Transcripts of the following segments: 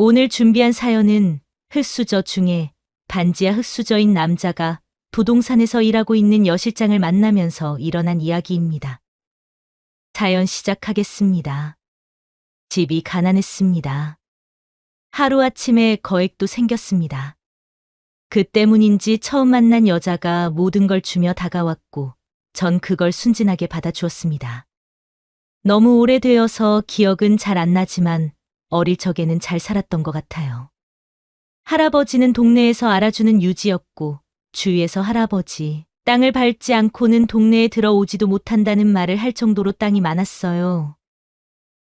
오늘 준비한 사연은 흙수저 중에 반지하 흙수저인 남자가 부동산에서 일하고 있는 여실장을 만나면서 일어난 이야기입니다. 사연 시작하겠습니다. 집이 가난했습니다. 하루아침에 거액도 생겼습니다. 그 때문인지 처음 만난 여자가 모든 걸 주며 다가왔고 전 그걸 순진하게 받아주었습니다. 너무 오래되어서 기억은 잘 안 나지만 어릴 적에는 잘 살았던 것 같아요. 할아버지는 동네에서 알아주는 유지였고 주위에서 할아버지, 땅을 밟지 않고는 동네에 들어오지도 못한다는 말을 할 정도로 땅이 많았어요.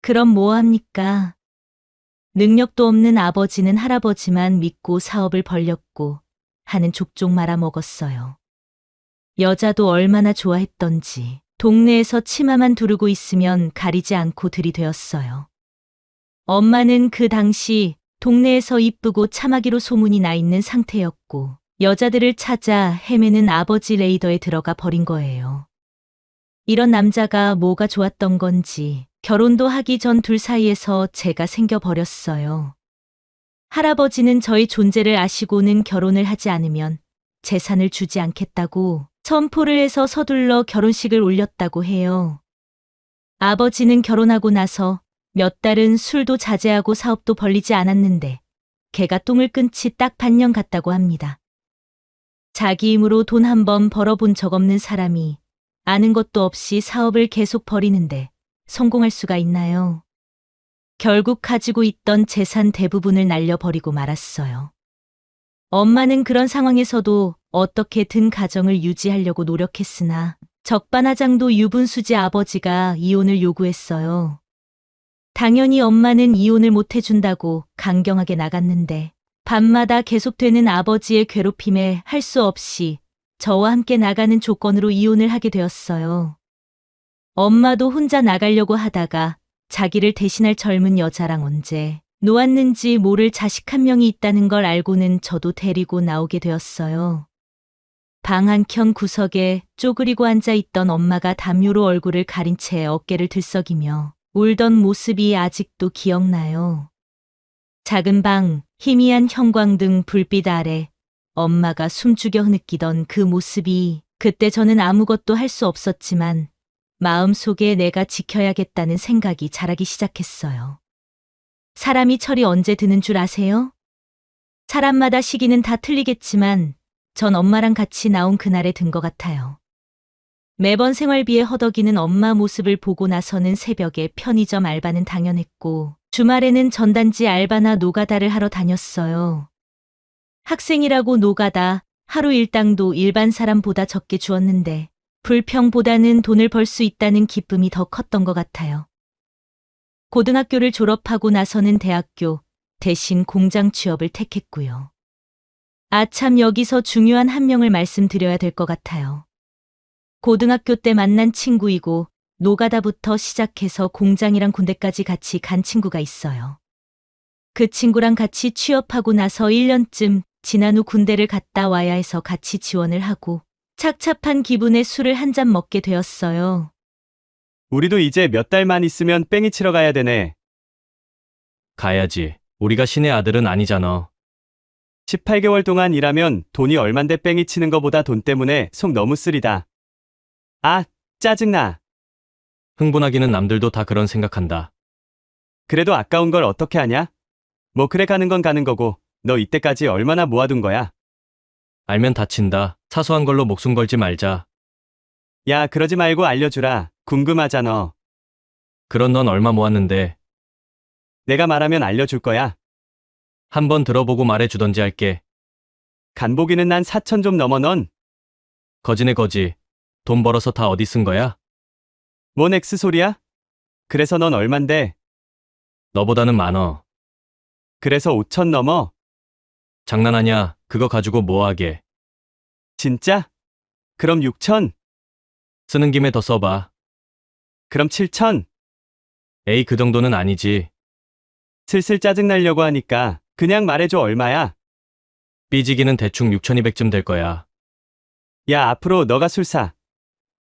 그럼 뭐 합니까? 능력도 없는 아버지는 할아버지만 믿고 사업을 벌렸고 하는 족족 말아먹었어요. 여자도 얼마나 좋아했던지 동네에서 치마만 두르고 있으면 가리지 않고 들이대었어요. 엄마는 그 당시 동네에서 이쁘고 참하기로 소문이 나 있는 상태였고 여자들을 찾아 헤매는 아버지 레이더에 들어가 버린 거예요. 이런 남자가 뭐가 좋았던 건지 결혼도 하기 전 둘 사이에서 제가 생겨버렸어요. 할아버지는 저희 존재를 아시고는 결혼을 하지 않으면 재산을 주지 않겠다고 선포를 해서 서둘러 결혼식을 올렸다고 해요. 아버지는 결혼하고 나서 몇 달은 술도 자제하고 사업도 벌리지 않았는데 개가 똥을 끊지 딱 반년 갔다고 합니다. 자기 힘으로 돈 한 번 벌어본 적 없는 사람이 아는 것도 없이 사업을 계속 벌이는데 성공할 수가 있나요? 결국 가지고 있던 재산 대부분을 날려버리고 말았어요. 엄마는 그런 상황에서도 어떻게든 가정을 유지하려고 노력했으나 적반하장도 유분수지 아버지가 이혼을 요구했어요. 당연히 엄마는 이혼을 못 해준다고 강경하게 나갔는데 밤마다 계속되는 아버지의 괴롭힘에 할 수 없이 저와 함께 나가는 조건으로 이혼을 하게 되었어요. 엄마도 혼자 나가려고 하다가 자기를 대신할 젊은 여자랑 언제 놓았는지 모를 자식 한 명이 있다는 걸 알고는 저도 데리고 나오게 되었어요. 방 한켠 구석에 쪼그리고 앉아있던 엄마가 담요로 얼굴을 가린 채 어깨를 들썩이며 울던 모습이 아직도 기억나요. 작은 방, 희미한 형광등 불빛 아래 엄마가 숨죽여 흐느끼던 그 모습이 그때 저는 아무것도 할 수 없었지만 마음속에 내가 지켜야겠다는 생각이 자라기 시작했어요. 사람이 철이 언제 드는 줄 아세요? 사람마다 시기는 다 틀리겠지만 전 엄마랑 같이 나온 그날에 든 것 같아요. 매번 생활비에 허덕이는 엄마 모습을 보고 나서는 새벽에 편의점 알바는 당연했고 주말에는 전단지 알바나 노가다를 하러 다녔어요. 학생이라고 노가다, 하루 일당도 일반 사람보다 적게 주었는데 불평보다는 돈을 벌 수 있다는 기쁨이 더 컸던 것 같아요. 고등학교를 졸업하고 나서는 대학교 대신 공장 취업을 택했고요. 아참 여기서 중요한 한 명을 말씀드려야 될 것 같아요. 고등학교 때 만난 친구이고 노가다부터 시작해서 공장이랑 군대까지 같이 간 친구가 있어요. 그 친구랑 같이 취업하고 나서 1년쯤 지난 후 군대를 갔다 와야 해서 같이 지원을 하고 착잡한 기분에 술을 한 잔 먹게 되었어요. 우리도 이제 몇 달만 있으면 뺑이 치러 가야 되네. 가야지. 우리가 신의 아들은 아니잖아. 18개월 동안 일하면 돈이 얼만데 뺑이 치는 거보다 돈 때문에 속 너무 쓰리다. 아, 짜증나. 흥분하기는 남들도 다 그런 생각한다. 그래도 아까운 걸 어떻게 하냐? 뭐 그래 가는 건 가는 거고 너 이때까지 얼마나 모아둔 거야? 알면 다친다. 사소한 걸로 목숨 걸지 말자. 야, 그러지 말고 알려주라. 궁금하잖아. 그런 넌 얼마 모았는데. 내가 말하면 알려줄 거야. 한번 들어보고 말해주던지 할게. 간보기는 난 4천 좀 넘어 넌. 거지네 거지. 돈 벌어서 다 어디 쓴 거야? 뭔 엑스 소리야? 그래서 넌 얼만데? 너보다는 많어. 그래서 5천 넘어? 장난하냐? 그거 가지고 뭐 하게. 진짜? 그럼 6천? 쓰는 김에 더 써봐. 그럼 7천? 에이, 그 정도는 아니지. 슬슬 짜증나려고 하니까 그냥 말해줘 얼마야? 삐지기는 대충 6,200쯤 될 거야. 야, 앞으로 너가 술 사.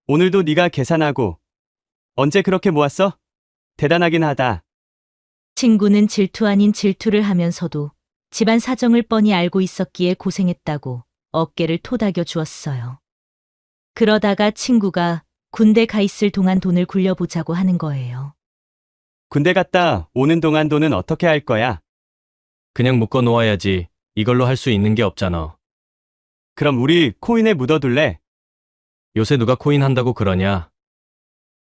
오늘도 네가 계산하고. 언제 그렇게 모았어? 대단하긴 하다. 친구는 질투 아닌 질투를 하면서도 집안 사정을 뻔히 알고 있었기에 고생했다고 어깨를 토닥여 주었어요. 그러다가 친구가 군대 가 있을 동안 돈을 굴려보자고 하는 거예요. 군대 갔다 오는 동안 돈은 어떻게 할 거야? 그냥 묶어 놓아야지. 이걸로 할 수 있는 게 없잖아. 그럼 우리 코인에 묻어둘래? 요새 누가 코인 한다고 그러냐?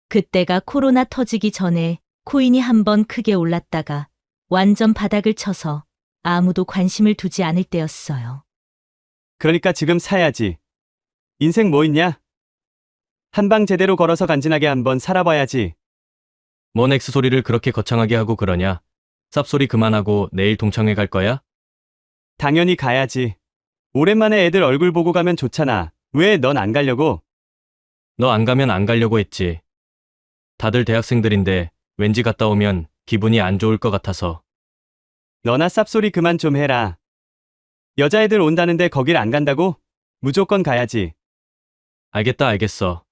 그때가 코로나 터지기 전에 코인이 한번 크게 올랐다가 완전 바닥을 쳐서 아무도 관심을 두지 않을 때였어요. 그러니까 지금 사야지. 인생 뭐 있냐? 한 방 제대로 걸어서 간지나게 한번 살아봐야지. 뭔 엑스 소리를 그렇게 거창하게 하고 그러냐? 쌉소리 그만하고 내일 동창회 갈 거야? 당연히 가야지. 오랜만에 애들 얼굴 보고 가면 좋잖아. 왜 넌 안 가려고? 너 안 가면 안 가려고 했지. 다들 대학생들인데 왠지 갔다 오면 기분이 안 좋을 것 같아서. 너나 쌉소리 그만 좀 해라. 여자애들 온다는데 거길 안 간다고? 무조건 가야지. 알겠다, 알겠어.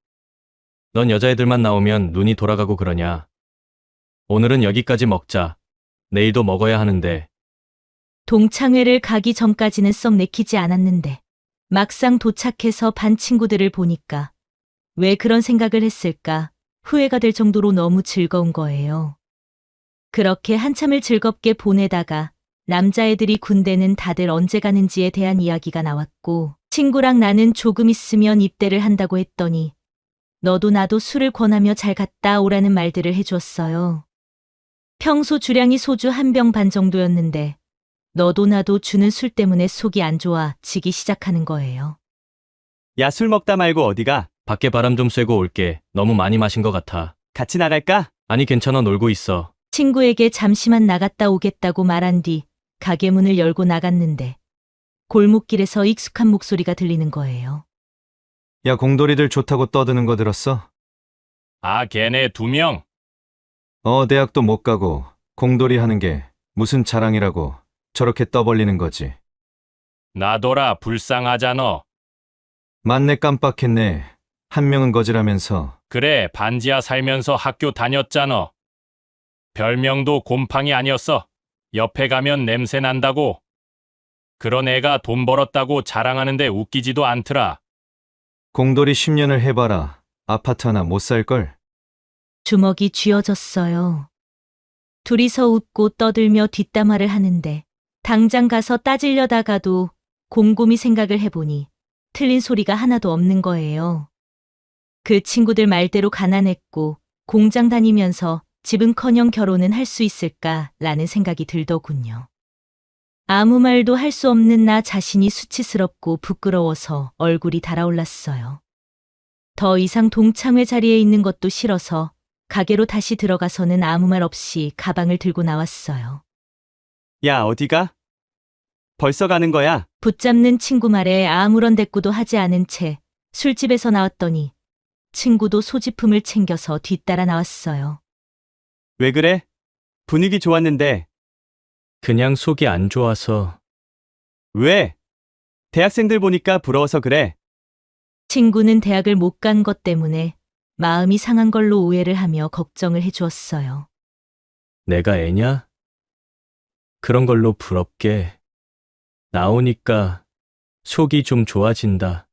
넌 여자애들만 나오면 눈이 돌아가고 그러냐? 오늘은 여기까지 먹자. 내일도 먹어야 하는데. 동창회를 가기 전까지는 썩 내키지 않았는데 막상 도착해서 반 친구들을 보니까 왜 그런 생각을 했을까 후회가 될 정도로 너무 즐거운 거예요. 그렇게 한참을 즐겁게 보내다가 남자애들이 군대는 다들 언제 가는지에 대한 이야기가 나왔고 친구랑 나는 조금 있으면 입대를 한다고 했더니 너도 나도 술을 권하며 잘 갔다 오라는 말들을 해주었어요. 평소 주량이 소주 한 병 반 정도였는데 너도 나도 주는 술 때문에 속이 안 좋아 지기 시작하는 거예요. 야, 술 먹다 말고 어디가? 밖에 바람 좀 쐬고 올게. 너무 많이 마신 것 같아. 같이 나갈까? 아니, 괜찮아, 놀고 있어. 친구에게 잠시만 나갔다 오겠다고 말한 뒤 가게 문을 열고 나갔는데 골목길에서 익숙한 목소리가 들리는 거예요. 야, 공돌이들 좋다고 떠드는 거 들었어? 아, 걔네 2명? 대학도 못 가고 공돌이 하는 게 무슨 자랑이라고 저렇게 떠벌리는 거지. 나더라 불쌍하잖아. 맞네, 깜빡했네. 한 명은 거지라면서. 그래, 반지하 살면서 학교 다녔잖아. 별명도 곰팡이 아니었어. 옆에 가면 냄새 난다고. 그런 애가 돈 벌었다고 자랑하는데 웃기지도 않더라. 공돌이 10년을 해봐라. 아파트 하나 못 살걸? 주먹이 쥐어졌어요. 둘이서 웃고 떠들며 뒷담화를 하는데 당장 가서 따지려다가도 곰곰이 생각을 해보니 틀린 소리가 하나도 없는 거예요. 그 친구들 말대로 가난했고 공장 다니면서 집은커녕 결혼은 할 수 있을까라는 생각이 들더군요. 아무 말도 할 수 없는 나 자신이 수치스럽고 부끄러워서 얼굴이 달아올랐어요. 더 이상 동창회 자리에 있는 것도 싫어서 가게로 다시 들어가서는 아무 말 없이 가방을 들고 나왔어요. 야, 어디가? 벌써 가는 거야? 붙잡는 친구 말에 아무런 대꾸도 하지 않은 채 술집에서 나왔더니 친구도 소지품을 챙겨서 뒤따라 나왔어요. 왜 그래? 분위기 좋았는데. 그냥 속이 안 좋아서. 왜? 대학생들 보니까 부러워서 그래. 친구는 대학을 못 간 것 때문에 마음이 상한 걸로 오해를 하며 걱정을 해주었어요. 내가 애냐? 그런 걸로 부럽게. 나오니까 속이 좀 좋아진다.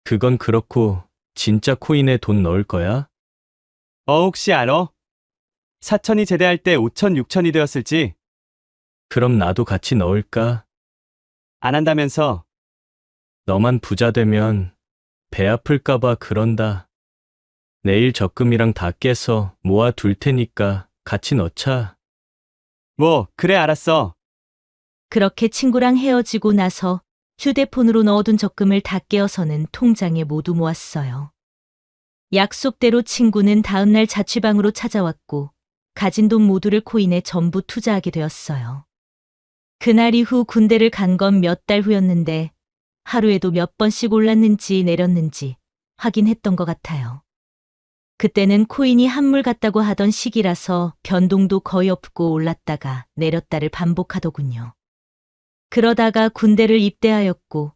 그건 그렇고 진짜 코인에 돈 넣을 거야? 혹시 알아? 사천이 제대할 때 5천, 6천이 되었을지? 그럼 나도 같이 넣을까? 안 한다면서. 너만 부자 되면 배 아플까봐 그런다. 내일 적금이랑 다 깨서 모아 둘 테니까 같이 넣자. 뭐, 그래, 알았어. 그렇게 친구랑 헤어지고 나서 휴대폰으로 넣어둔 적금을 다 깨어서는 통장에 모두 모았어요. 약속대로 친구는 다음날 자취방으로 찾아왔고 가진 돈 모두를 코인에 전부 투자하게 되었어요. 그날 이후 군대를 간 건 몇 달 후였는데 하루에도 몇 번씩 올랐는지 내렸는지 확인했던 것 같아요. 그때는 코인이 한물 같다고 하던 시기라서 변동도 거의 없고 올랐다가 내렸다를 반복하더군요. 그러다가 군대를 입대하였고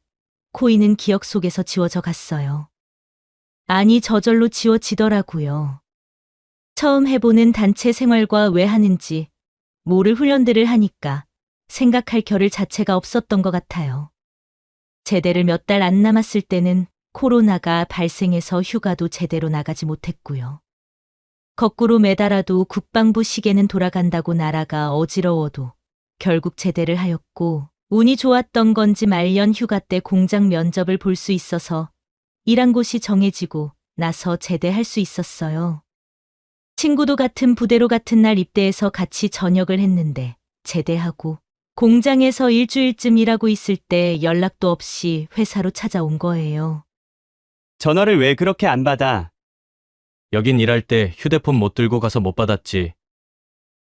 코인은 기억 속에서 지워져 갔어요. 아니, 저절로 지워지더라고요. 처음 해보는 단체 생활과 왜 하는지 모를 훈련들을 하니까 생각할 겨를 자체가 없었던 것 같아요. 제대를 몇 달 안 남았을 때는 코로나가 발생해서 휴가도 제대로 나가지 못했고요. 거꾸로 매달아도 국방부 시계는 돌아간다고 나라가 어지러워도 결국 제대를 하였고, 운이 좋았던 건지 말년 휴가 때 공장 면접을 볼 수 있어서 일한 곳이 정해지고 나서 제대할 수 있었어요. 친구도 같은 부대로 같은 날 입대해서 같이 전역을 했는데 제대하고 공장에서 일주일쯤 일하고 있을 때 연락도 없이 회사로 찾아온 거예요. 전화를 왜 그렇게 안 받아? 여긴 일할 때 휴대폰 못 들고 가서 못 받았지.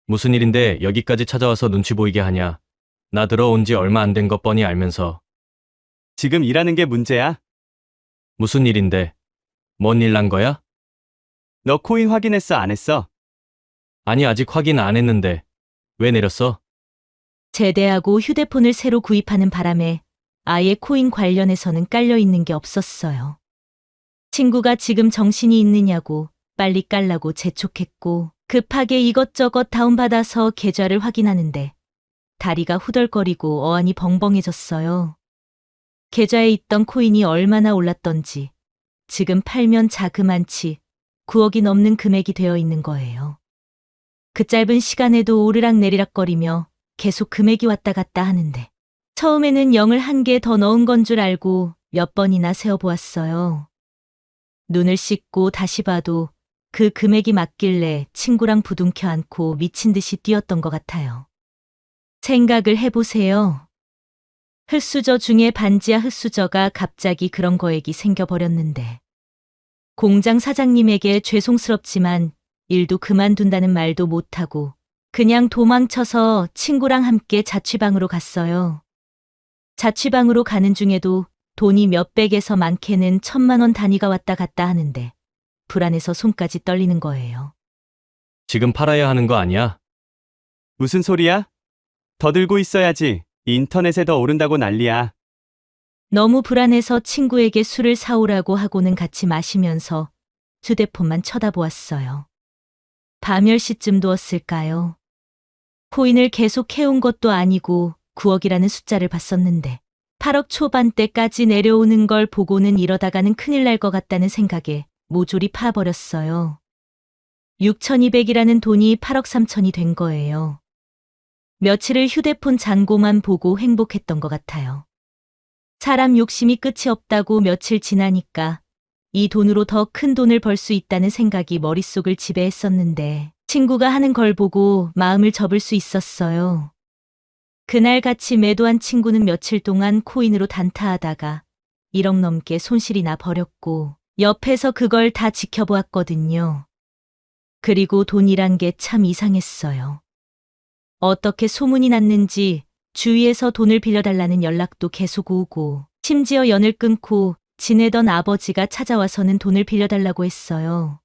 무슨 일인데 여기까지 찾아와서 눈치 보이게 하냐. 나 들어온 지 얼마 안 된 것 뻔히 알면서. 지금 일하는 게 문제야? 무슨 일인데? 뭔 일 난 거야? 너 코인 확인했어, 안 했어? 아니, 아직 확인 안 했는데. 왜 내렸어? 제대하고 휴대폰을 새로 구입하는 바람에 아예 코인 관련해서는 깔려 있는 게 없었어요. 친구가 지금 정신이 있느냐고 빨리 깔라고 재촉했고, 급하게 이것저것 다운받아서 계좌를 확인하는데 다리가 후덜거리고 어안이 벙벙해졌어요. 계좌에 있던 코인이 얼마나 올랐던지 지금 팔면 자그만치 9억이 넘는 금액이 되어 있는 거예요. 그 짧은 시간에도 오르락내리락거리며 계속 금액이 왔다 갔다 하는데, 처음에는 0을 한 개 더 넣은 건 줄 알고 몇 번이나 세어보았어요. 눈을 씻고 다시 봐도 그 금액이 맞길래 친구랑 부둥켜 안고 미친 듯이 뛰었던 것 같아요. 생각을 해보세요. 흑수저 중에 반지하 흑수저가 갑자기 그런 거액이 생겨버렸는데, 공장 사장님에게 죄송스럽지만 일도 그만둔다는 말도 못하고 그냥 도망쳐서 친구랑 함께 자취방으로 갔어요. 자취방으로 가는 중에도 돈이 몇백에서 많게는 1,000만 원 단위가 왔다 갔다 하는데 불안해서 손까지 떨리는 거예요. 지금 팔아야 하는 거 아니야? 무슨 소리야? 더 들고 있어야지. 인터넷에 더 오른다고 난리야. 너무 불안해서 친구에게 술을 사오라고 하고는 같이 마시면서 휴대폰만 쳐다보았어요. 밤 10시쯤 두었을까요? 코인을 계속 해온 것도 아니고 9억이라는 숫자를 봤었는데 8억 초반대까지 내려오는 걸 보고는 이러다가는 큰일 날 것 같다는 생각에 모조리 파버렸어요. 6,200이라는 돈이 8억 3천이 된 거예요. 며칠을 휴대폰 잔고만 보고 행복했던 것 같아요. 사람 욕심이 끝이 없다고 며칠 지나니까 이 돈으로 더 큰 돈을 벌 수 있다는 생각이 머릿속을 지배했었는데, 친구가 하는 걸 보고 마음을 접을 수 있었어요. 그날 같이 매도한 친구는 며칠 동안 코인으로 단타하다가 1억 넘게 손실이 나 버렸고, 옆에서 그걸 다 지켜보았거든요. 그리고 돈이란 게 참 이상했어요. 어떻게 소문이 났는지 주위에서 돈을 빌려달라는 연락도 계속 오고, 심지어 연을 끊고 지내던 아버지가 찾아와서는 돈을 빌려달라고 했어요.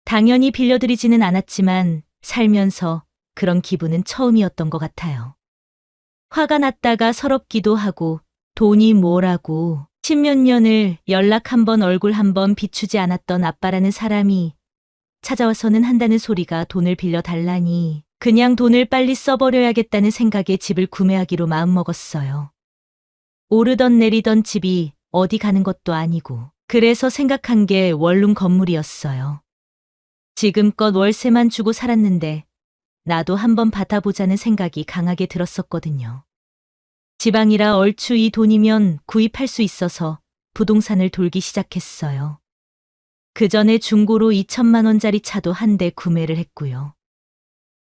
당연히 빌려드리지는 않았지만 살면서 그런 기분은 처음이었던 것 같아요. 화가 났다가 서럽기도 하고, 돈이 뭐라고, 10몇 년을 연락 한 번 얼굴 한 번 비추지 않았던 아빠라는 사람이 찾아와서는 한다는 소리가 돈을 빌려달라니, 그냥 돈을 빨리 써버려야겠다는 생각에 집을 구매하기로 마음먹었어요. 오르던 내리던 집이 어디 가는 것도 아니고, 그래서 생각한 게 원룸 건물이었어요. 지금껏 월세만 주고 살았는데 나도 한번 받아보자는 생각이 강하게 들었었거든요. 지방이라 얼추 이 돈이면 구입할 수 있어서 부동산을 돌기 시작했어요. 그 전에 중고로 2천만 원짜리 차도 한 대 구매를 했고요.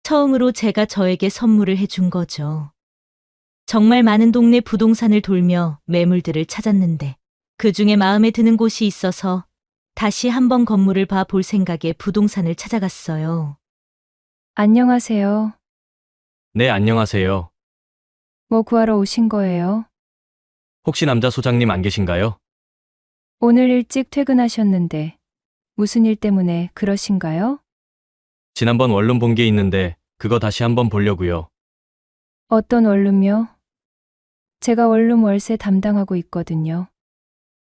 처음으로 제가 저에게 선물을 해준 거죠. 정말 많은 동네 부동산을 돌며 매물들을 찾았는데 그 중에 마음에 드는 곳이 있어서 다시 한번 건물을 봐볼 생각에 부동산을 찾아갔어요. 안녕하세요. 네, 안녕하세요. 뭐 구하러 오신 거예요? 혹시 남자 소장님 안 계신가요? 오늘 일찍 퇴근하셨는데 무슨 일 때문에 그러신가요? 지난번 원룸 본 게 있는데 그거 다시 한번 보려고요. 어떤 원룸요? 제가 원룸 월세 담당하고 있거든요.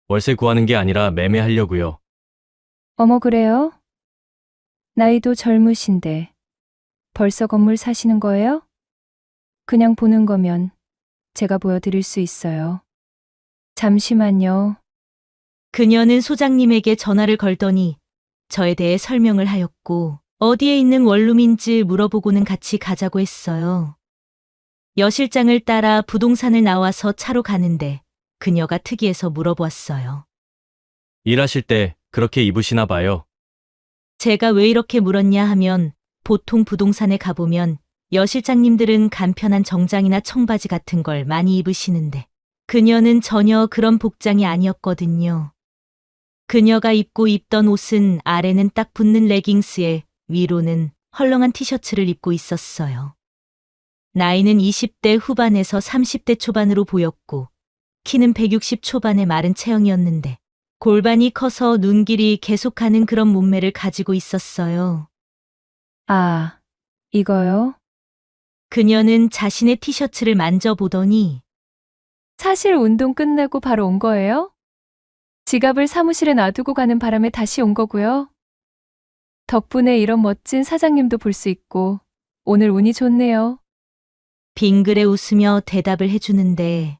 월세 구하는 게 아니라 매매하려고요. 어머, 그래요? 나이도 젊으신데 벌써 건물 사시는 거예요? 그냥 보는 거면 제가 보여드릴 수 있어요. 잠시만요. 그녀는 소장님에게 전화를 걸더니 저에 대해 설명을 하였고 어디에 있는 원룸인지 물어보고는 같이 가자고 했어요. 여 실장을 따라 부동산을 나와서 차로 가는데 그녀가 특이해서 물어보았어요. 일하실 때 그렇게 입으시나 봐요. 제가 왜 이렇게 물었냐 하면 보통 부동산에 가보면 여 실장님들은 간편한 정장이나 청바지 같은 걸 많이 입으시는데 그녀는 전혀 그런 복장이 아니었거든요. 그녀가 입던 옷은 아래는 딱 붙는 레깅스에 위로는 헐렁한 티셔츠를 입고 있었어요. 나이는 20대 후반에서 30대 초반으로 보였고 키는 160 초반의 마른 체형이었는데 골반이 커서 눈길이 계속가는 그런 몸매를 가지고 있었어요. 아, 이거요? 그녀는 자신의 티셔츠를 만져보더니 사실 운동 끝내고 바로 온 거예요? 지갑을 사무실에 놔두고 가는 바람에 다시 온 거고요. 덕분에 이런 멋진 사장님도 볼 수 있고 오늘 운이 좋네요. 빙그레 웃으며 대답을 해주는데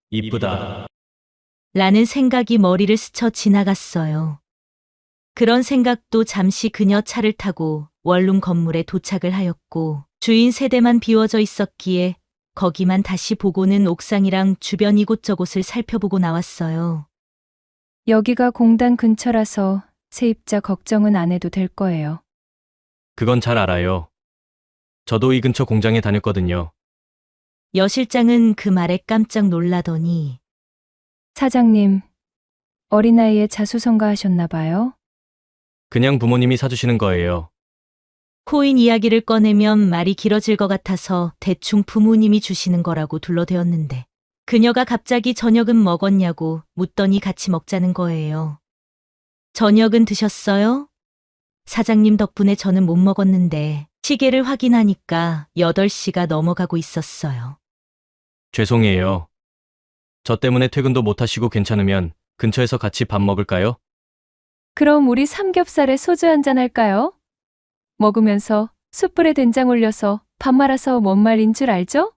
이쁘다. 라는 생각이 머리를 스쳐 지나갔어요. 그런 생각도 잠시 그녀 차를 타고 원룸 건물에 도착을 하였고 주인 세대만 비워져 있었기에 거기만 다시 보고는 옥상이랑 주변 이곳저곳을 살펴보고 나왔어요. 여기가 공단 근처라서 세입자 걱정은 안 해도 될 거예요. 그건 잘 알아요. 저도 이 근처 공장에 다녔거든요. 여 실장은 그 말에 깜짝 놀라더니 사장님, 어린아이에 자수성가하셨나 봐요? 그냥 부모님이 사주시는 거예요. 코인 이야기를 꺼내면 말이 길어질 것 같아서 대충 부모님이 주시는 거라고 둘러대었는데 그녀가 갑자기 저녁은 먹었냐고 묻더니 같이 먹자는 거예요. 저녁은 드셨어요? 사장님 덕분에 저는 못 먹었는데 시계를 확인하니까 8시가 넘어가고 있었어요. 죄송해요. 저 때문에 퇴근도 못 하시고 괜찮으면 근처에서 같이 밥 먹을까요? 그럼 우리 삼겹살에 소주 한잔 할까요? 먹으면서 숯불에 된장 올려서 밥 말아서 뭔 말인 줄 알죠?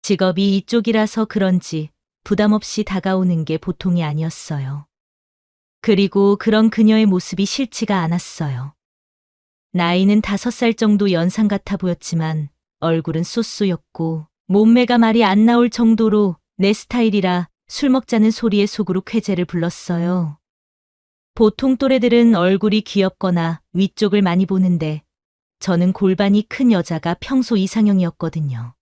직업이 이쪽이라서 그런지 부담 없이 다가오는 게 보통이 아니었어요. 그리고 그런 그녀의 모습이 싫지가 않았어요. 나이는 5살 정도 연상 같아 보였지만 얼굴은 쏘쏘였고 몸매가 말이 안 나올 정도로 내 스타일이라 술 먹자는 소리에 속으로 쾌재를 불렀어요. 보통 또래들은 얼굴이 귀엽거나 위쪽을 많이 보는데 저는 골반이 큰 여자가 평소 이상형이었거든요.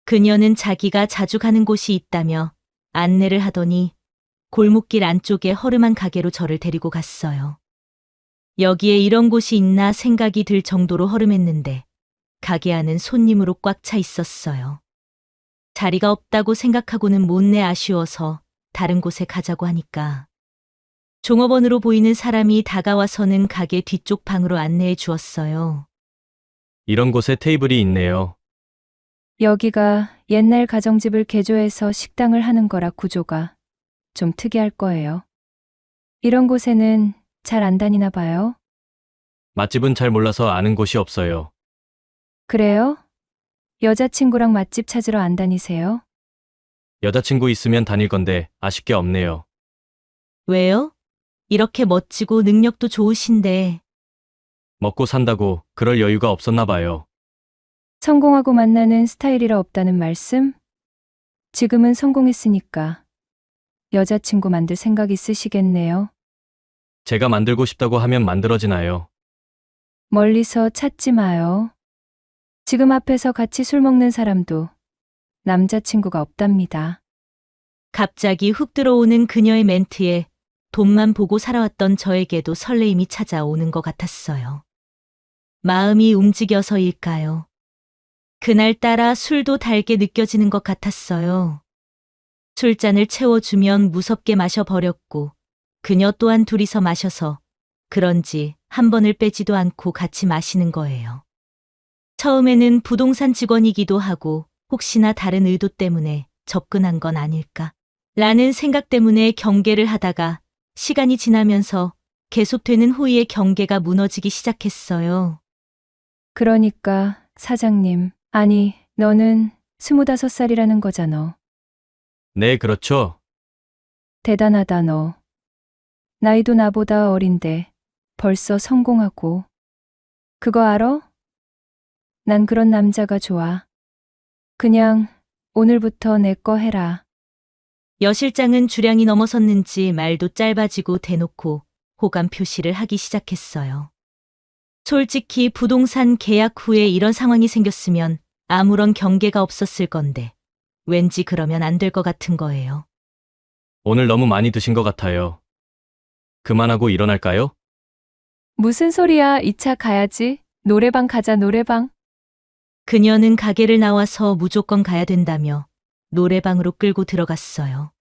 그녀는 자기가 자주 가는 곳이 있다며 안내를 하더니 골목길 안쪽에 허름한 가게로 저를 데리고 갔어요. 여기에 이런 곳이 있나 생각이 들 정도로 허름했는데 가게 안은 손님으로 꽉 차 있었어요. 자리가 없다고 생각하고는 못내 아쉬워서 다른 곳에 가자고 하니까 종업원으로 보이는 사람이 다가와서는 가게 뒤쪽 방으로 안내해 주었어요. 이런 곳에 테이블이 있네요. 여기가 옛날 가정집을 개조해서 식당을 하는 거라 구조가 좀 특이할 거예요. 이런 곳에는 잘 안 다니나 봐요. 맛집은 잘 몰라서 아는 곳이 없어요. 그래요? 여자친구랑 맛집 찾으러 안 다니세요? 여자친구 있으면 다닐 건데 아쉽게 없네요. 왜요? 이렇게 멋지고 능력도 좋으신데 먹고 산다고 그럴 여유가 없었나 봐요. 성공하고 만나는 스타일이라 없다는 말씀? 지금은 성공했으니까 여자친구 만들 생각 있으시겠네요. 제가 만들고 싶다고 하면 만들어지나요? 멀리서 찾지 마요. 지금 앞에서 같이 술 먹는 사람도 남자친구가 없답니다. 갑자기 훅 들어오는 그녀의 멘트에 돈만 보고 살아왔던 저에게도 설레임이 찾아오는 것 같았어요. 마음이 움직여서일까요? 그날따라 술도 달게 느껴지는 것 같았어요. 술잔을 채워주면 무섭게 마셔버렸고 그녀 또한 둘이서 마셔서 그런지 한 번을 빼지도 않고 같이 마시는 거예요. 처음에는 부동산 직원이기도 하고 혹시나 다른 의도 때문에 접근한 건 아닐까 라는 생각 때문에 경계를 하다가 시간이 지나면서 계속되는 호의의 경계가 무너지기 시작했어요. 그러니까 사장님, 아니, 너는 25살이라는 거잖아. 네, 그렇죠. 대단하다 너. 나이도 나보다 어린데 벌써 성공하고. 그거 알아? 난 그런 남자가 좋아. 그냥 오늘부터 내 거 해라. 여 실장은 주량이 넘어섰는지 말도 짧아지고 대놓고 호감 표시를 하기 시작했어요. 솔직히 부동산 계약 후에 이런 상황이 생겼으면 아무런 경계가 없었을 건데 왠지 그러면 안 될 것 같은 거예요. 오늘 너무 많이 드신 것 같아요. 그만하고 일어날까요? 무슨 소리야? 2차 가야지. 노래방 가자, 노래방. 그녀는 가게를 나와서 무조건 가야 된다며 노래방으로 끌고 들어갔어요.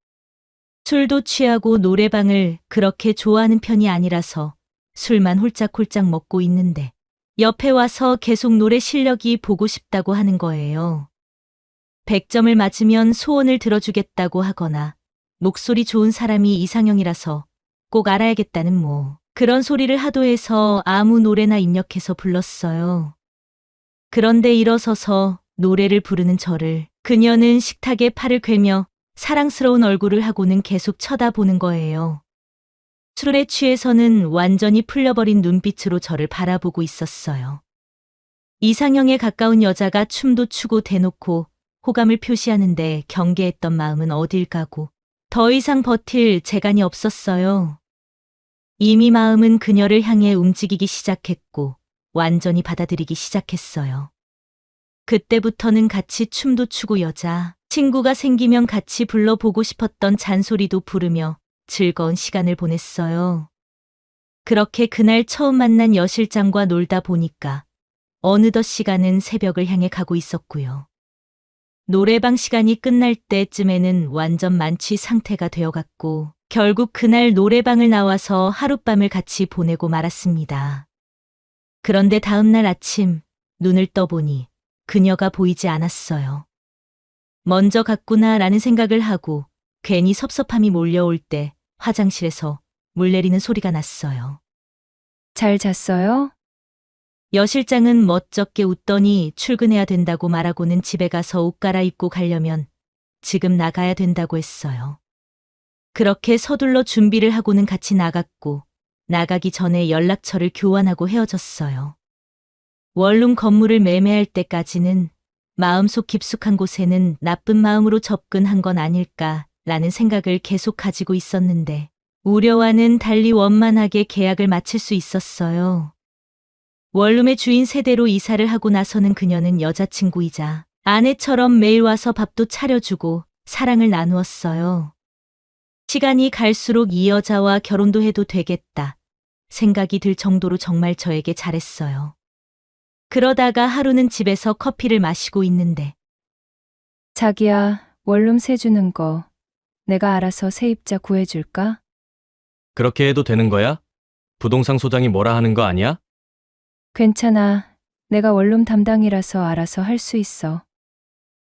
술도 취하고 노래방을 그렇게 좋아하는 편이 아니라서 술만 홀짝홀짝 먹고 있는데 옆에 와서 계속 노래 실력이 보고 싶다고 하는 거예요. 100점을 맞으면 소원을 들어주겠다고 하거나 목소리 좋은 사람이 이상형이라서 꼭 알아야겠다는 그런 소리를 하도 해서 아무 노래나 입력해서 불렀어요. 그런데 일어서서 노래를 부르는 저를 그녀는 식탁에 팔을 괴며 사랑스러운 얼굴을 하고는 계속 쳐다보는 거예요. 술에 취해서는 완전히 풀려버린 눈빛으로 저를 바라보고 있었어요. 이상형에 가까운 여자가 춤도 추고 대놓고 호감을 표시하는데 경계했던 마음은 어딜 가고 더 이상 버틸 재간이 없었어요. 이미 마음은 그녀를 향해 움직이기 시작했고 완전히 받아들이기 시작했어요. 그때부터는 같이 춤도 추고 여자 친구가 생기면 같이 불러보고 싶었던 잔소리도 부르며 즐거운 시간을 보냈어요. 그렇게 그날 처음 만난 여 실장과 놀다 보니까 어느덧 시간은 새벽을 향해 가고 있었고요. 노래방 시간이 끝날 때쯤에는 완전 만취 상태가 되어갔고 결국 그날 노래방을 나와서 하룻밤을 같이 보내고 말았습니다. 그런데 다음날 아침 눈을 떠보니 그녀가 보이지 않았어요. 먼저 갔구나라는 생각을 하고 괜히 섭섭함이 몰려올 때 화장실에서 물 내리는 소리가 났어요. 잘 잤어요? 여 실장은 멋쩍게 웃더니 출근해야 된다고 말하고는 집에 가서 옷 갈아입고 가려면 지금 나가야 된다고 했어요. 그렇게 서둘러 준비를 하고는 같이 나갔고 나가기 전에 연락처를 교환하고 헤어졌어요. 원룸 건물을 매매할 때까지는 마음속 깊숙한 곳에는 나쁜 마음으로 접근한 건 아닐까라는 생각을 계속 가지고 있었는데 우려와는 달리 원만하게 계약을 마칠 수 있었어요. 원룸의 주인 세대로 이사를 하고 나서는 그녀는 여자친구이자 아내처럼 매일 와서 밥도 차려주고 사랑을 나누었어요. 시간이 갈수록 이 여자와 결혼도 해도 되겠다 생각이 들 정도로 정말 저에게 잘했어요. 그러다가 하루는 집에서 커피를 마시고 있는데 자기야, 원룸 세 주는 거 내가 알아서 세입자 구해줄까? 그렇게 해도 되는 거야? 부동산 소장이 뭐라 하는 거 아니야? 괜찮아. 내가 원룸 담당이라서 알아서 할 수 있어.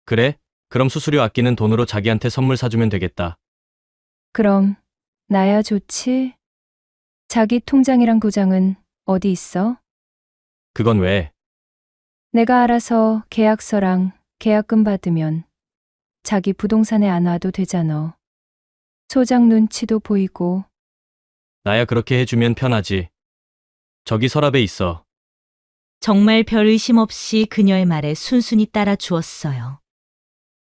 그래? 그럼 수수료 아끼는 돈으로 자기한테 선물 사주면 되겠다. 그럼 나야 좋지? 자기 통장이랑 도장은 어디 있어? 그건 왜? 내가 알아서 계약서랑 계약금 받으면 자기 부동산에 안 와도 되잖아. 소장 눈치도 보이고. 나야 그렇게 해주면 편하지. 저기 서랍에 있어. 정말 별 의심 없이 그녀의 말에 순순히 따라 주었어요.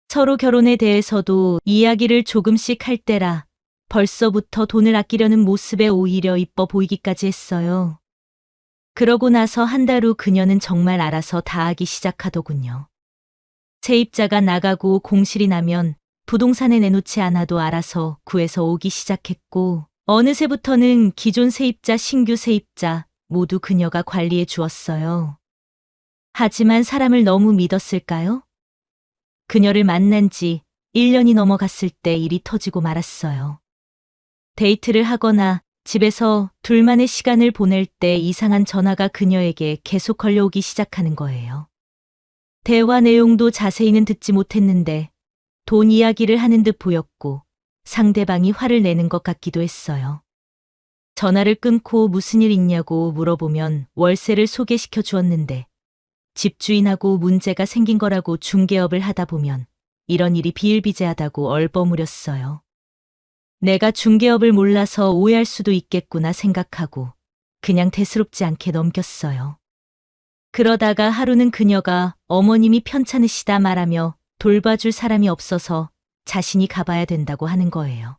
서로 결혼에 대해서도 이야기를 조금씩 할 때라 벌써부터 돈을 아끼려는 모습에 오히려 이뻐 보이기까지 했어요. 그러고 나서 한 달 후 그녀는 정말 알아서 다 하기 시작하더군요. 세입자가 나가고 공실이 나면 부동산에 내놓지 않아도 알아서 구해서 오기 시작했고 어느새부터는 기존 세입자, 신규 세입자 모두 그녀가 관리해 주었어요. 하지만 사람을 너무 믿었을까요? 그녀를 만난 지 1년이 넘어갔을 때 일이 터지고 말았어요. 데이트를 하거나 집에서 둘만의 시간을 보낼 때 이상한 전화가 그녀에게 계속 걸려오기 시작하는 거예요. 대화 내용도 자세히는 듣지 못했는데 돈 이야기를 하는 듯 보였고 상대방이 화를 내는 것 같기도 했어요. 전화를 끊고 무슨 일 있냐고 물어보면 월세를 소개시켜 주었는데 집주인하고 문제가 생긴 거라고 중개업을 하다 보면 이런 일이 비일비재하다고 얼버무렸어요. 내가 중개업을 몰라서 오해할 수도 있겠구나 생각하고 그냥 대수롭지 않게 넘겼어요. 그러다가 하루는 그녀가 어머님이 편찮으시다 말하며 돌봐줄 사람이 없어서 자신이 가봐야 된다고 하는 거예요.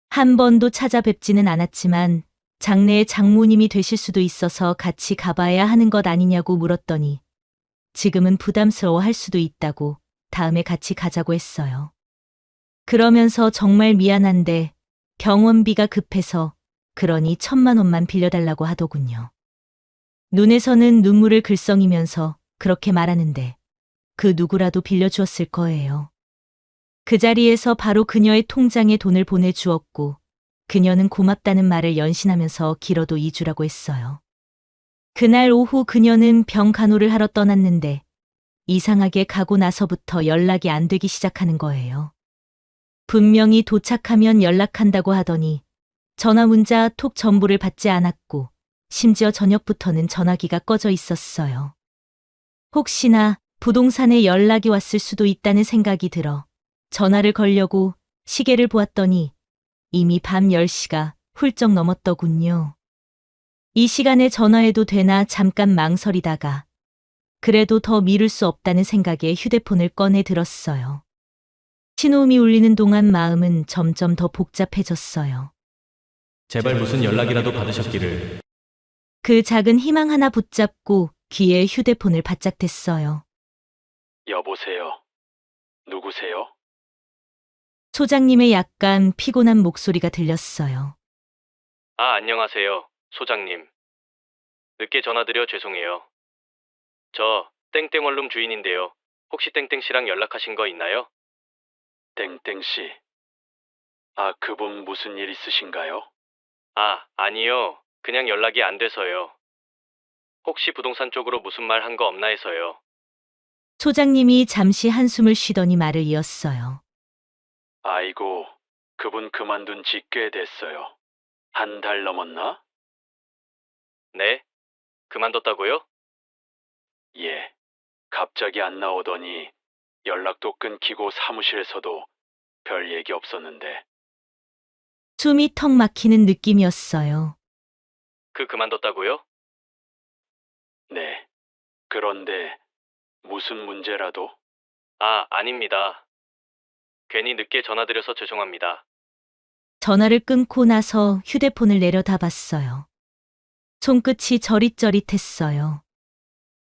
한 번도 찾아뵙지는 않았지만 장래의 장모님이 되실 수도 있어서 같이 가봐야 하는 것 아니냐고 물었더니 지금은 부담스러워 할 수도 있다고 다음에 같이 가자고 했어요. 그러면서 정말 미안한데 병원비가 급해서 그러니 1,000만 원만 빌려달라고 하더군요. 눈에서는 눈물을 글썽이면서 그렇게 말하는데 그 누구라도 빌려주었을 거예요. 그 자리에서 바로 그녀의 통장에 돈을 보내주었고 그녀는 고맙다는 말을 연신하면서 길어도 2주라고 했어요. 그날 오후 그녀는 병 간호를 하러 떠났는데 이상하게 가고 나서부터 연락이 안 되기 시작하는 거예요. 분명히 도착하면 연락한다고 하더니 전화 문자 톡 전부를 받지 않았고 심지어 저녁부터는 전화기가 꺼져 있었어요. 혹시나 부동산에 연락이 왔을 수도 있다는 생각이 들어 전화를 걸려고 시계를 보았더니 이미 밤 10시가 훌쩍 넘었더군요. 이 시간에 전화해도 되나 잠깐 망설이다가 그래도 더 미룰 수 없다는 생각에 휴대폰을 꺼내 들었어요. 신호음이 울리는 동안 마음은 점점 더 복잡해졌어요. 제발 무슨 연락이라도 받으셨기를. 그 작은 희망 하나 붙잡고 귀에 휴대폰을 바짝 댔어요. 여보세요. 누구세요? 소장님의 약간 피곤한 목소리가 들렸어요. 아, 안녕하세요, 소장님. 늦게 전화드려 죄송해요. 저 땡땡 원룸 주인인데요. 혹시 땡땡 씨랑 연락하신 거 있나요? 땡땡씨. 아, 그분 무슨 일 있으신가요? 아, 아니요. 그냥 연락이 안 돼서요. 혹시 부동산 쪽으로 무슨 말 한 거 없나 해서요. 소장님이 잠시 한숨을 쉬더니 말을 이었어요. 아이고, 그분 그만둔 지 꽤 됐어요. 한 달 넘었나? 네? 그만뒀다고요? 예. 갑자기 안 나오더니 연락도 끊기고 사무실에서도 별 얘기 없었는데. 숨이 턱 막히는 느낌이었어요. 그만뒀다고요? 네. 그런데 무슨 문제라도? 아, 아닙니다. 괜히 늦게 전화드려서 죄송합니다. 전화를 끊고 나서 휴대폰을 내려다 봤어요. 손끝이 저릿저릿했어요.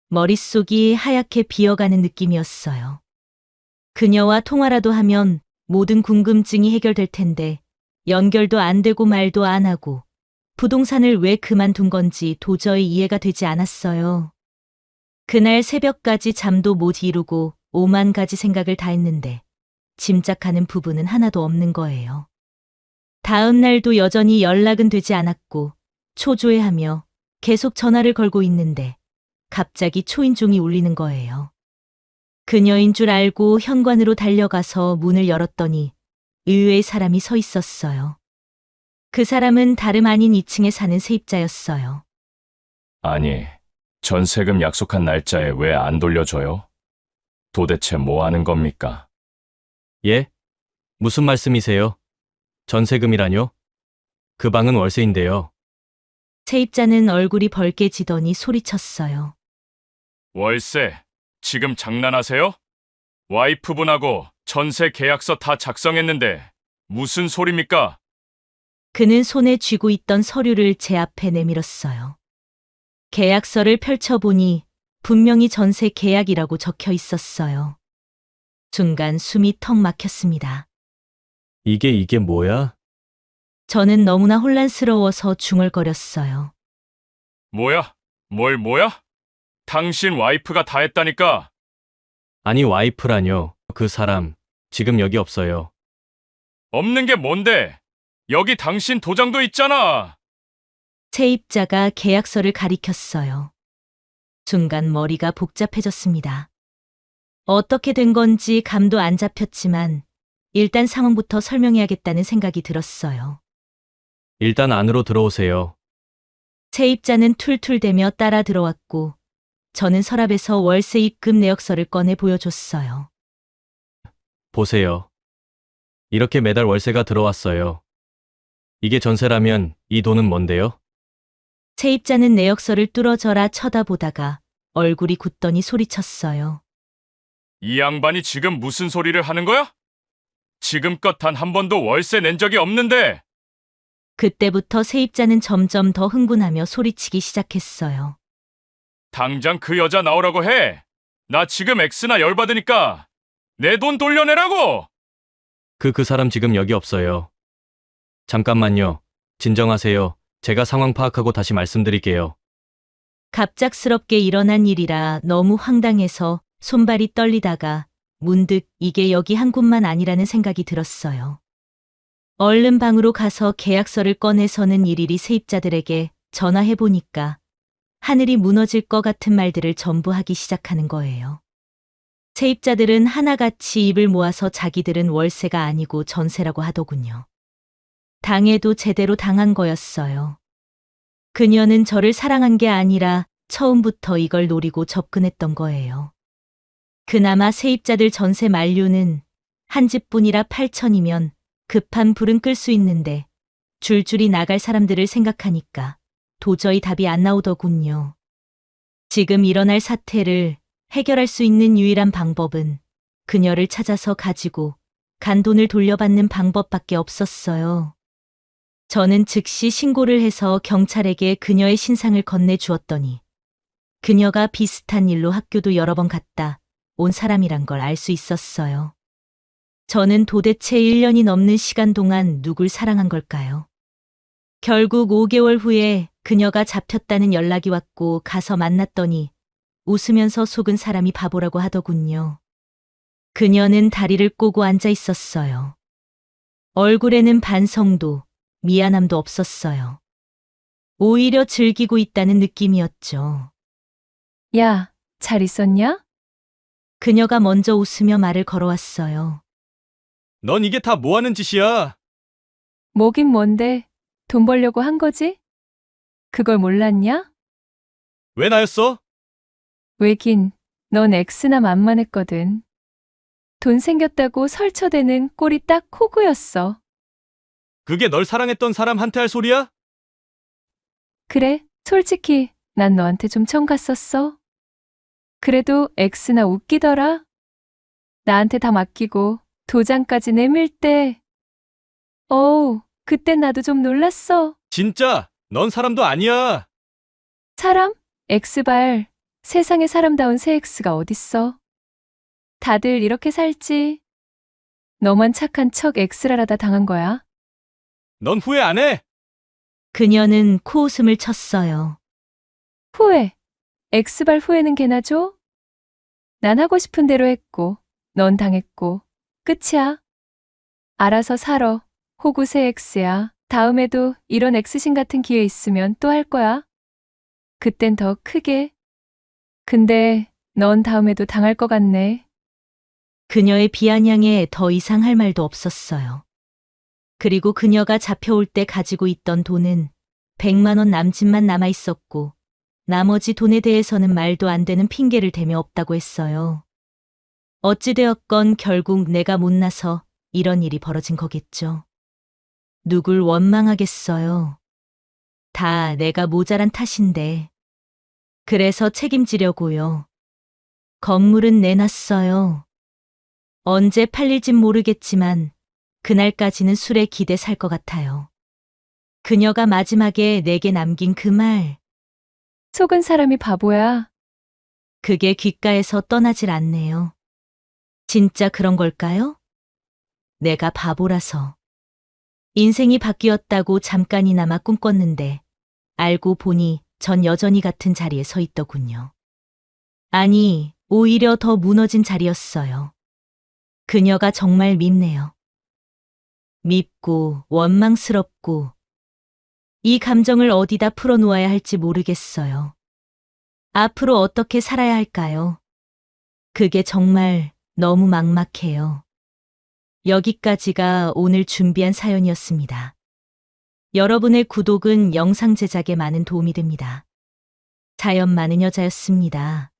머릿속이 하얗게 비어가는 느낌이었어요. 그녀와 통화라도 하면 모든 궁금증이 해결될 텐데 연결도 안 되고 말도 안 하고 부동산을 왜 그만둔 건지 도저히 이해가 되지 않았어요. 그날 새벽까지 잠도 못 이루고 5만 가지 생각을 다 했는데 짐작하는 부분은 하나도 없는 거예요. 다음 날도 여전히 연락은 되지 않았고 초조해하며 계속 전화를 걸고 있는데 갑자기 초인종이 울리는 거예요. 그녀인 줄 알고 현관으로 달려가서 문을 열었더니 의외의 사람이 서 있었어요. 그 사람은 다름 아닌 2층에 사는 세입자였어요. 아니, 전세금 약속한 날짜에 왜 안 돌려줘요? 도대체 뭐 하는 겁니까? 예? 무슨 말씀이세요? 전세금이라뇨? 그 방은 월세인데요. 세입자는 얼굴이 벌개지더니 소리쳤어요. 월세, 지금 장난하세요? 와이프분하고 전세 계약서 다 작성했는데 무슨 소리입니까? 그는 손에 쥐고 있던 서류를 제 앞에 내밀었어요. 계약서를 펼쳐보니 분명히 전세 계약이라고 적혀 있었어요. 순간 숨이 턱 막혔습니다. 이게 뭐야? 저는 너무나 혼란스러워서 중얼거렸어요. 뭐야? 뭐야? 당신 와이프가 다 했다니까. 아니, 와이프라뇨. 그 사람 지금 여기 없어요. 없는 게 뭔데? 여기 당신 도장도 있잖아. 세입자가 계약서를 가리켰어요. 순간 머리가 복잡해졌습니다. 어떻게 된 건지 감도 안 잡혔지만 일단 상황부터 설명해야겠다는 생각이 들었어요. 일단 안으로 들어오세요. 세입자는 툴툴대며 따라 들어왔고 저는 서랍에서 월세 입금 내역서를 꺼내 보여줬어요. 보세요. 이렇게 매달 월세가 들어왔어요. 이게 전세라면 이 돈은 뭔데요? 세입자는 내역서를 뚫어져라 쳐다보다가 얼굴이 굳더니 소리쳤어요. 이 양반이 지금 무슨 소리를 하는 거야? 지금껏 단 한 번도 월세 낸 적이 없는데. 그때부터 세입자는 점점 더 흥분하며 소리치기 시작했어요. 당장 그 여자 나오라고 해. 나 지금 X나 열받으니까 내 돈 돌려내라고. 그 사람 지금 여기 없어요. 잠깐만요. 진정하세요. 제가 상황 파악하고 다시 말씀드릴게요. 갑작스럽게 일어난 일이라 너무 황당해서 손발이 떨리다가 문득 이게 여기 한 곳만 아니라는 생각이 들었어요. 얼른 방으로 가서 계약서를 꺼내서는 일일이 세입자들에게 전화해보니까 하늘이 무너질 것 같은 말들을 전부 하기 시작하는 거예요. 세입자들은 하나같이 입을 모아서 자기들은 월세가 아니고 전세라고 하더군요. 당해도 제대로 당한 거였어요. 그녀는 저를 사랑한 게 아니라 처음부터 이걸 노리고 접근했던 거예요. 그나마 세입자들 전세 만료는 한 집뿐이라 8천이면 급한 불은 끌 수 있는데 줄줄이 나갈 사람들을 생각하니까 도저히 답이 안 나오더군요. 지금 일어날 사태를 해결할 수 있는 유일한 방법은 그녀를 찾아서 가지고 간 돈을 돌려받는 방법밖에 없었어요. 저는 즉시 신고를 해서 경찰에게 그녀의 신상을 건네주었더니 그녀가 비슷한 일로 학교도 여러 번 갔다 온 사람이란 걸 알 수 있었어요. 저는 도대체 1년이 넘는 시간 동안 누굴 사랑한 걸까요? 결국 5개월 후에 그녀가 잡혔다는 연락이 왔고 가서 만났더니 웃으면서 속은 사람이 바보라고 하더군요. 그녀는 다리를 꼬고 앉아 있었어요. 얼굴에는 반성도 미안함도 없었어요. 오히려 즐기고 있다는 느낌이었죠. 야, 잘 있었냐? 그녀가 먼저 웃으며 말을 걸어왔어요. 넌 이게 다 뭐 하는 짓이야? 뭐긴 뭔데, 돈 벌려고 한 거지? 그걸 몰랐냐? 왜 나였어? 왜긴, 넌 X나 만만했거든. 돈 생겼다고 설쳐대는 꼴이 딱 호구였어. 그게 널 사랑했던 사람한테 할 소리야? 그래, 솔직히 난 너한테 좀 청 갔었어. 그래도 X나 웃기더라. 나한테 다 맡기고 도장까지 내밀 때. 어우, 그땐 나도 좀 놀랐어. 진짜 넌 사람도 아니야. 사람? X발. 세상에 사람다운 새 X가 어딨어. 다들 이렇게 살지. 너만 착한 척 X라라다 당한 거야. 넌 후회 안 해? 그녀는 코웃음을 쳤어요. 후회. X발 후회는 개나 줘? 난 하고 싶은 대로 했고, 넌 당했고, 끝이야. 알아서 살아. 호구새 X야. 다음에도 이런 X신 같은 기회 있으면 또 할 거야. 그땐 더 크게. 근데 넌 다음에도 당할 것 같네. 그녀의 비아냥에 더 이상 할 말도 없었어요. 그리고 그녀가 잡혀올 때 가지고 있던 돈은 100만 원 남짓만 남아 있었고 나머지 돈에 대해서는 말도 안 되는 핑계를 대며 없다고 했어요. 어찌되었건 결국 내가 못나서 이런 일이 벌어진 거겠죠. 누굴 원망하겠어요. 다 내가 모자란 탓인데. 그래서 책임지려고요. 건물은 내놨어요. 언제 팔릴진 모르겠지만 그날까지는 술에 기대 살 것 같아요. 그녀가 마지막에 내게 남긴 그 말. 속은 사람이 바보야. 그게 귓가에서 떠나질 않네요. 진짜 그런 걸까요? 내가 바보라서. 인생이 바뀌었다고 잠깐이나마 꿈꿨는데 알고 보니 전 여전히 같은 자리에 서 있더군요. 아니, 오히려 더 무너진 자리였어요. 그녀가 정말 밉네요. 밉고 원망스럽고 이 감정을 어디다 풀어놓아야 할지 모르겠어요. 앞으로 어떻게 살아야 할까요? 그게 정말 너무 막막해요. 여기까지가 오늘 준비한 사연이었습니다. 여러분의 구독은 영상 제작에 많은 도움이 됩니다. 자연 많은 여자였습니다.